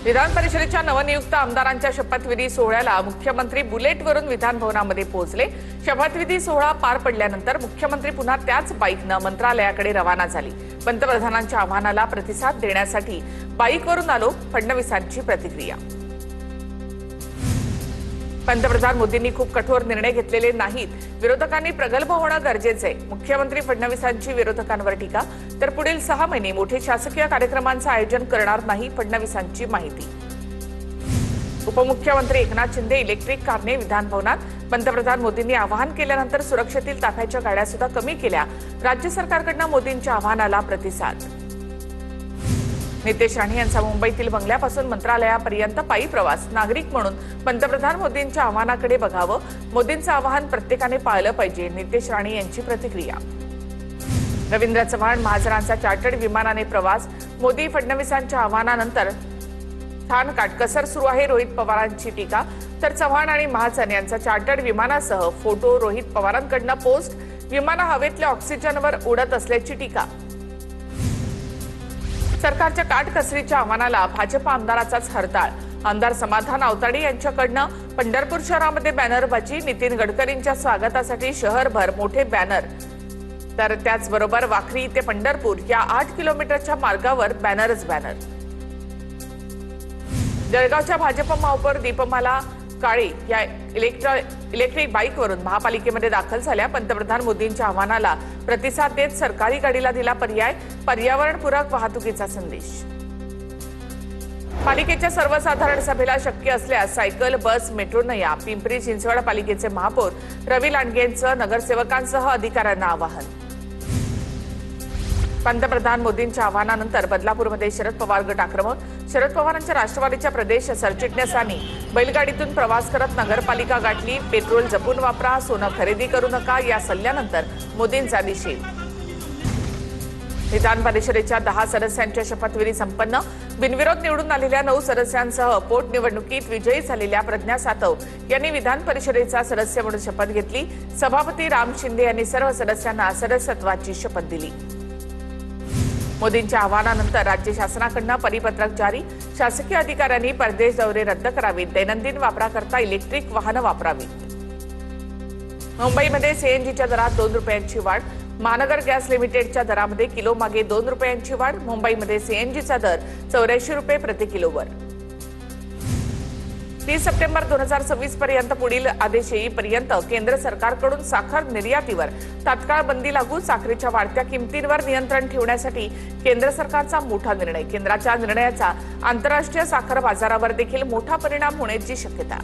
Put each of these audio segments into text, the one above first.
विधान परिषदेच्या नवनियुक्त आमदारांच्या शपथविधी सोहळ्याला मुख्यमंत्री बुलेटवरून विधान भवनामध्ये पोहोचले। शपथविधी सोहळा पार पडल्यानंतर मुख्यमंत्री पुन्हा त्याच बाईकने मंत्रालयाकडे रवाना झाली। पंतप्रधानांच्या आव्हानाला प्रतिसाद देण्यासाठी बाईकवरून आलो, फडणवीसांची प्रतिक्रिया। पंतप्रधान मोदींनी खूप कठोर निर्णय घेतलेले नाहीत, विरोधकांनी प्रगल्भ होणे गरजेचे आहे। मुख्यमंत्री फडणवीसांची विरोधकांवर टीका, तर पुढील 6 महिने मोठे शासकीय कार्यक्रमांचे आयोजन करणार नाही, फडणवीसांची माहिती। उपमुख्यमंत्री एकनाथ शिंदे इलेक्ट्रिक कारने विधान भवनात। पंतप्रधान मोदींनी आवाहन केल्यानंतर सुरक्षेतील ताफ्याच्या गाड्या सुद्धा कमी केल्या। राज्य सरकारकडून मोदींच्या आवाहनाला प्रतिसाद। नितेश राणे यांचा मुंबईतील बंगल्यापासून मंत्रालयापर्यंत पायी प्रवास। नागरिक म्हणून पंतप्रधान मोदींच्या आव्हानाकडे बघावं, मोदींचं आवाहन प्रत्येकाने पाळलं पाहिजे, नितेश राणे यांची प्रतिक्रिया। रवींद्र चव्हाण महाजनांचा चार्टर्ड विमानाने प्रवास। मोदी फडणवीसांच्या आव्हानानंतर स्थान काटकसर सुरू आहे, रोहित पवारांची टीका। तर चव्हाण आणि महाजन यांचा चार्टर्ड विमानासह फोटो। रोहित पवारांकडून पोस्ट। विमान हवेतल्या ऑक्सिजनवर उडत असल्याची टीका। सरकारच्या काटकसरीच्या आव्हानाला भाजप आमदाराचाच हरताळ। आमदार समाधान आवताडे यांच्याकडून पंढरपूर शहरामध्ये बॅनरबाजी। नितीन गडकरींच्या स्वागतासाठी शहरभर मोठे बॅनर, तर त्याचबरोबर वाखरी ते पंढरपूर या 8 किलोमीटरच्या मार्गावर बॅनरच बॅनर। जळगावच्या भाजप महापौर दीपमाला काळे या इलेक्ट्रिक बाईकवरून महापालिकेमध्ये दाखल झाल्या। पंतप्रधान मोदींच्या आव्हानाला प्रतिसाद देत सरकारी गाडीला दिला पर्याय। पर्यावरणपूरक वाहतुकीचा संदेश। पालिकेच्या सर्वसाधारण सभेला शक्य असल्यास सायकल, बस, मेट्रोनं या। पिंपरी चिंचवड पालिकेचे महापौर रवी लांडगेंचं नगरसेवकांसह अधिकाऱ्यांना आवाहन। पंतप्रधान मोदींच्या आव्हानानंतर बदलापूरमध्ये शरद पवार गट आक्रमक। शरद पवारांच्या राष्ट्रवादीच्या प्रदेश सरचिटणीसांनी बैलगाडीतून प्रवास करत नगरपालिका गाठली। पेट्रोल जपून वापरा, सोनं खरेदी करू नका या सल्ल्यानंतर मोदींचा निषेध। विधान परिषदेच्या 10 सदस्यांच्या शपथविधी संपन्न। बिनविरोध निवडून आलेल्या 9 सदस्यांसह पोटनिवडणुकीत विजयी झालेल्या प्रज्ञा सातव यांनी विधान परिषदेचा सदस्य म्हणून शपथ घेतली। सभापती राम शिंदे यांनी सर्व सदस्यांना सदस्यत्वाची शपथ दिली। मोदींच्या आव्हानानंतर राज्य शासनाकडून परिपत्रक जारी। शासकीय अधिकाऱ्यांनी परदेश दौरे रद्द करावेत, दैनंदिन वापराकरता इलेक्ट्रिक वाहनं वापरावीत। मुंबईमध्ये सीएनजीच्या दरात 2 रुपयांची वाढ। महानगर गॅस लिमिटेडच्या दरामध्ये किलो मागे 2 रुपयांची वाढ। मुंबईमध्ये सीएनजीचा दर 84 रुपये प्रति किलोवर। 30 सप्टेंबर 2026 पर्यंत पुढील आदेश येईपर्यंत केंद्र सरकारकडून साखर निर्यातीवर तात्काळ बंदी लागू। साखरेच्या वाढत्या किमतींवर नियंत्रण ठेवण्यासाठी केंद्र सरकारचा मोठा निर्णय। केंद्राच्या निर्णयाचा आंतरराष्ट्रीय साखर बाजारावर देखील मोठा परिणाम होण्याची शक्यता।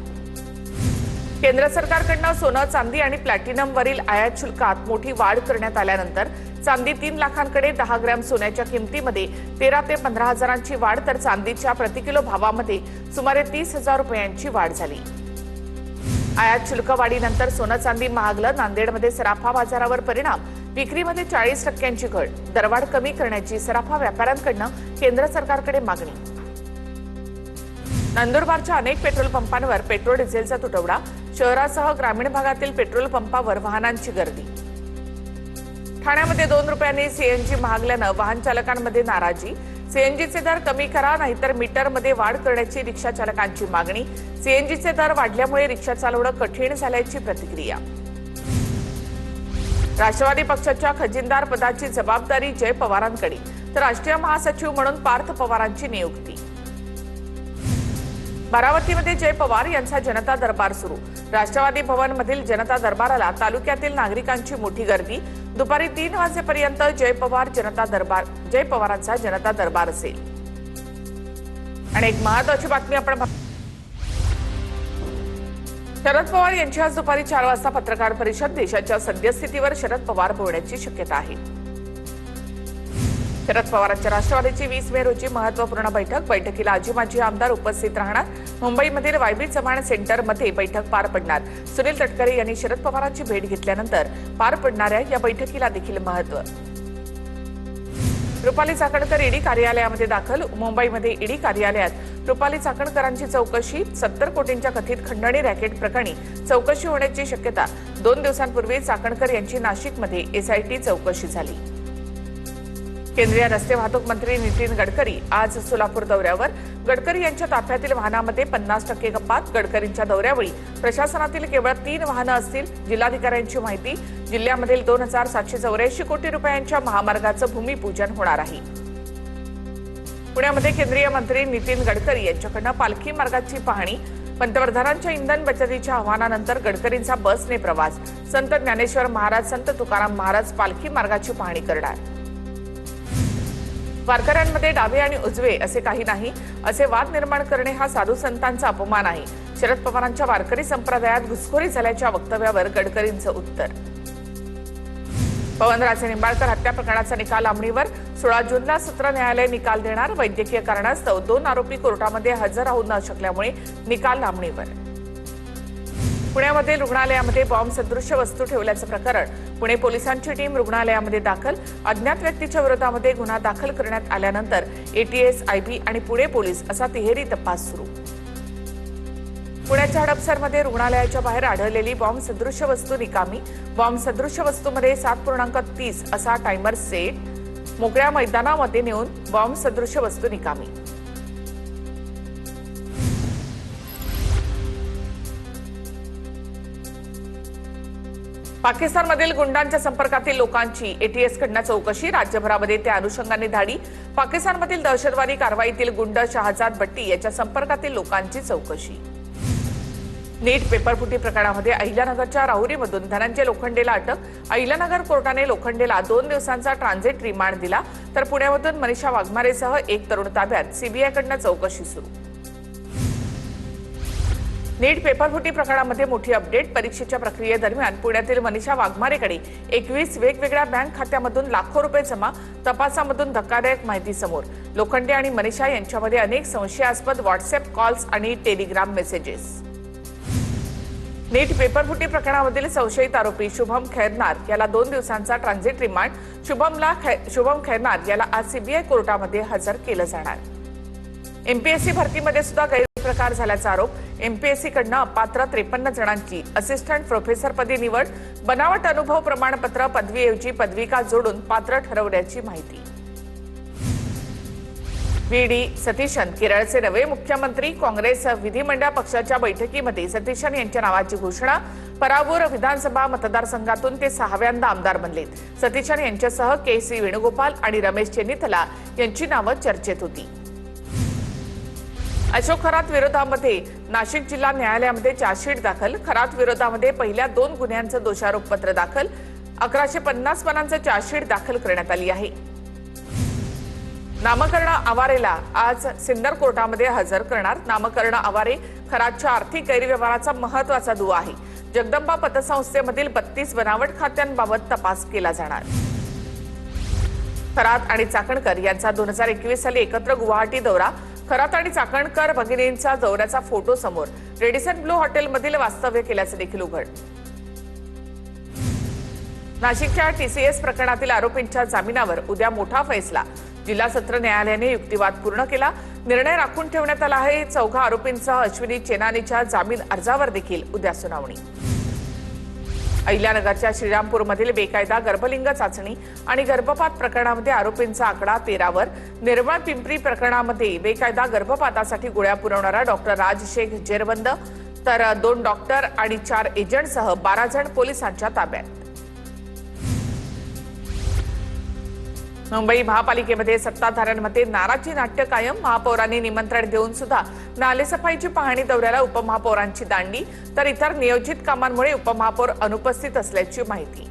केंद्र सरकारकडून सोनं, चांदी आणि प्लॅटिनमवरील आयात शुल्कात मोठी वाढ करण्यात आल्यानंतर चांदी 3 लाखांकडे 10 ग्रॅम सोन्याच्या किमतीमध्ये 13 ते 15 हजारांची वाढ, तर चांदीच्या प्रति किलो भावामध्ये सुमारे 30,000 रुपयांची वाढ झाली। आयात शुल्क वाढीनंतर सोनं चांदी महागलं। नांदेडमध्ये सराफा बाजारावर परिणाम। विक्रीमध्ये 40% घट। दरवाढ कमी करण्याची सराफा व्यापाऱ्यांकडून केंद्र सरकारकडे मागणी। नंदुरबारच्या अनेक पेट्रोल पंपांवर पेट्रोल डिझेलचा तुटवडा। शहरासह ग्रामीण भागातील पेट्रोल पंपावर वाहनांची गर्दी। ठाण्यामध्ये 2 रुपयांनी सीएनजी महागल्यानं वाहन चालकांमध्ये नाराजी। सीएनजीचे दर कमी करा, नाहीतर मीटरमध्ये वाढ करण्याची रिक्षा चालकांची मागणी। सीएनजीचे दर वाढल्यामुळे रिक्षा चालवणं कठीण झाल्याची प्रतिक्रिया। राष्ट्रवादी पक्षाच्या खजिनदार पदाची जबाबदारी जय पवारांकडे, तर राष्ट्रीय महासचिव म्हणून पार्थ पवारांची नियुक्ती। बारामतीमध्ये जय पवार यांचा जनता दरबार सुरू। राष्ट्रवादी भवनमधील जनता दरबाराला तालुक्यातील नागरिकांची मोठी गर्दी। दुपारी 3 वाजेपर्यंत जय पवारांचा जनता दरबार असेल। आणि एक महत्त्वाची बातमी आपण शरद पवार यांची आज दुपारी 4 वाजता पत्रकार परिषद। देशाच्या सद्यस्थितीवर शरद पवार बोलण्याची शक्यता आहे। शरद पवारांच्या राष्ट्रवादीची 20 मे रोजी महत्त्वपूर्ण बैठक। बैठकीला आजी माजी आमदार उपस्थित राहणार। मुंबईमधील वायबी चव्हाण सेंटरमध्ये बैठक पार पडणार। सुनील तटकरे यांनी शरद पवारांची भेट घेतल्यानंतर पार पडणाऱ्या या बैठकीला देखील महत्त्व। रुपाली चाकणकर ईडी कार्यालयामध्ये दाखल। मुंबईमध्ये ईडी कार्यालयात रुपाली चाकणकरांची चौकशी। 70 कोटींच्या कथित खंडणी रॅकेट प्रकरणी चौकशी होण्याची शक्यता। 2 दिवसांपूर्वी चाकणकर यांची नाशिकमध्ये एसआयटी चौकशी झाली। केंद्रीय रस्ते वाहतूक मंत्री नितीन गडकरी आज सोलापूर दौऱ्यावर। गडकरी यांच्या ताफ्यातील वाहनामध्ये 50% कपात। गडकरींच्या दौऱ्यावेळी प्रशासनातील केवळ 3 वाहनं असतील। जिल्हाधिकाऱ्यांची माहिती, जिल्ह्यामधील 2784 कोटी रुपयांच्या महामार्गाचं भूमिपूजन होणार आहे। पुण्यामध्ये केंद्रीय मंत्री नितीन गडकरी यांच्याकडून पालखी मार्गाची पाहणी। पंतप्रधानांच्या इंधन बचतीच्या आव्हानानंतर गडकरींचा बसने प्रवास। संत ज्ञानेश्वर महाराज, संत तुकाराम महाराज पालखी मार्गाची पाहणी करणार। वारकऱ्यांमध्ये डावे आणि उजवे असे काही नाही, असे वाद निर्माण करणे हा साधू संतांचा अपमान आहे। शरद पवारांच्या वारकरी संप्रदायात घुसखोरी झाल्याच्या वक्तव्यावर गडकरींचं उत्तर। पवनराजे निंबाळकर हत्या प्रकरणाचा निकाल लांबणीवर। 16 जूनला सत्र न्यायालय निकाल देणार। वैद्यकीय कारणास्तव 2 आरोपी कोर्टामध्ये हजर राहू न शकल्यामुळे निकाल लांबणीवर। पुण्यामध्ये रुग्णालयामध्ये बॉम्ब सदृश्य वस्तू ठेवल्याचं प्रकरण। पुणे पोलिसांची टीम रुग्णालयामध्ये दाखल। अज्ञात व्यक्तीच्या विरोधामध्ये गुन्हा दाखल करण्यात आल्यानंतर एटीएस, आयबी आणि पुणे पोलीस असा तिहेरी तपास सुरू। पुण्याच्या हडपसरमध्ये रुग्णालयाच्या बाहेर आढळलेली बॉम्ब सदृश्य वस्तू निकामी। बॉम्ब सदृश्य वस्तूमध्ये 7.30 असा टायमर सेट। मोकळ्या मैदानामध्ये नेऊन बॉम्ब सदृश्य वस्तू निकामी। पाकिस्तानमधील गुंडांच्या संपर्कातील लोकांची एटीएसकडून चौकशी। राज्यभरामध्ये त्या अनुषंगाने धाडी। पाकिस्तानमधील दहशतवादी कारवाईतील गुंड शहजाद भट्टी याच्या संपर्कातील लोकांची चौकशी। नीट पेपरफुटी प्रकरणामध्ये अहिल्यानगरच्या राहुरीमधून धनंजय लोखंडेला अटक। अहिल्यानगर कोर्टाने लोखंडेला 2 दिवसांचा ट्रान्झिट रिमांड दिला, तर पुण्यामधून मनीषा वाघमारेसह एक तरुण ताब्यात। सीबीआयकडून चौकशी सुरू। नीट पेपरफुटी प्रकरणामध्ये मोठी अपडेट। परीक्षेच्या प्रक्रियेदरम्यान पुण्यातील मनीषा वाघमारेकडे 21 वेगवेगळ्या बँक खात्यामधून लाखो रुपये जमा। तपासामधून धक्कादायक माहिती समोर। लोखंडे आणि मनीषा यांच्यामध्ये अनेक संशयास्पद व्हॉट्सअप कॉल्स आणि टेलिग्राम मेसेजेस। नीट पेपरफुटी प्रकरणामधील संशयित आरोपी शुभम खैरनार याला 2 दिवसांचा ट्रान्झिट रिमांड। शुभम खैरनार याला आज सीबीआय कोर्टामध्ये हजर केलं जाणार। एमपीएससी भरतीमध्ये सुद्धा गैरप्रकार झाल्याचा आरोप। एमपीएससीकडून अपात्र 53 जणांची असिस्टंट प्रोफेसरपदी निवड। बनावट अनुभव प्रमाणपत्र पदवीऐवजी पदविका जोडून पात्र ठरवण्याची माहिती। व्ही.डी. सतीशन केरळचे नवे मुख्यमंत्री। काँग्रेस विधिमंडळ पक्षाच्या बैठकीमध्ये सतीशन यांच्या नावाची घोषणा। परावूर विधानसभा मतदारसंघातून ते 6व्यांदा आमदार बनलेत। सतीशन यांच्यासह के.सी. वेणुगोपाल आणि रमेश चेन्निथला यांची नावं चर्चेत होती। अशोक खरात विरोधामध्ये नाशिक जिल्हा न्यायालयामध्ये चार्जशीट दाखल। खरात विरोधामध्ये पहिल्या 2 गुन्ह्यांचं दोषारोपपत्र दाखल। 1150 पानांचं चार्जशीट दाखल करण्यात आली आहे। नामकर्ण आवारेला आज सिन्नर कोर्टामध्ये हजर करणार। नामकर्ण आवारे खरातच्या आर्थिक गैरव्यवहाराचा महत्त्वाचा दुवा आहे। जगदंबा पतसंस्थेमधील 32 बनावट खात्यांबाबत तपास केला जाणार। खरात आणि चाकणकर यांचा 2021 साली एकत्र गुवाहाटी दौरा। खरात आणि चाकणकर भगिनींचा दौऱ्याचा फोटो समोर। रेडिसन ब्लू हॉटेलमधील वास्तव्य केल्याचे देखील उघड। नाशिकच्या टीसीएस प्रकरणातील आरोपींच्या जामिनावर उद्या मोठा फैसला। जिल्हा सत्र न्यायालयाने युक्तिवाद पूर्ण केला। निर्णय राखून ठेवण्यात आला आहे। 4 आरोपींसह अश्विनी चेनानीच्या जामीन अर्जावर देखील उद्या सुनावणी। अहिल्यानगरच्या श्रीरामपूरमधील बेकायदा गर्भलिंग चाचणी आणि गर्भपात प्रकरणामध्ये आरोपींचा आकडा 13वर। निर्मळ पिंपरी प्रकरणामध्ये बेकायदा गर्भपातासाठी गोळ्या पुरवणारा डॉक्टर राज शेख जेरबंद, तर 2 डॉक्टर आणि 4 एजंटसह 12 जण पोलिसांच्या ताब्यात। मुंबई महापालिकेमध्ये सत्ताधाऱ्यांमध्ये नाराजी नाट्य कायम। महापौरांनी निमंत्रण देऊन सुद्धा नालेसफाईची पाहणी दौऱ्याला उपमहापौरांची दांडी, तर इतर नियोजित कामांमुळे उपमहापौर अनुपस्थित असल्याची माहिती।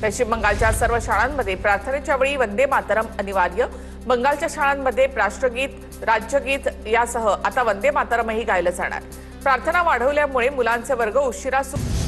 पश्चिम बंगालच्या सर्व शाळांमध्ये प्रार्थनेच्या वेळी वंदे मातरम अनिवार्य। बंगालच्या शाळांमध्ये राष्ट्रगीत, राज्यगीत यासह आता वंदे मातरमही गायलं जाणार। प्रार्थना वाढवल्यामुळे मुलांचे वर्ग उशिरा सुरू।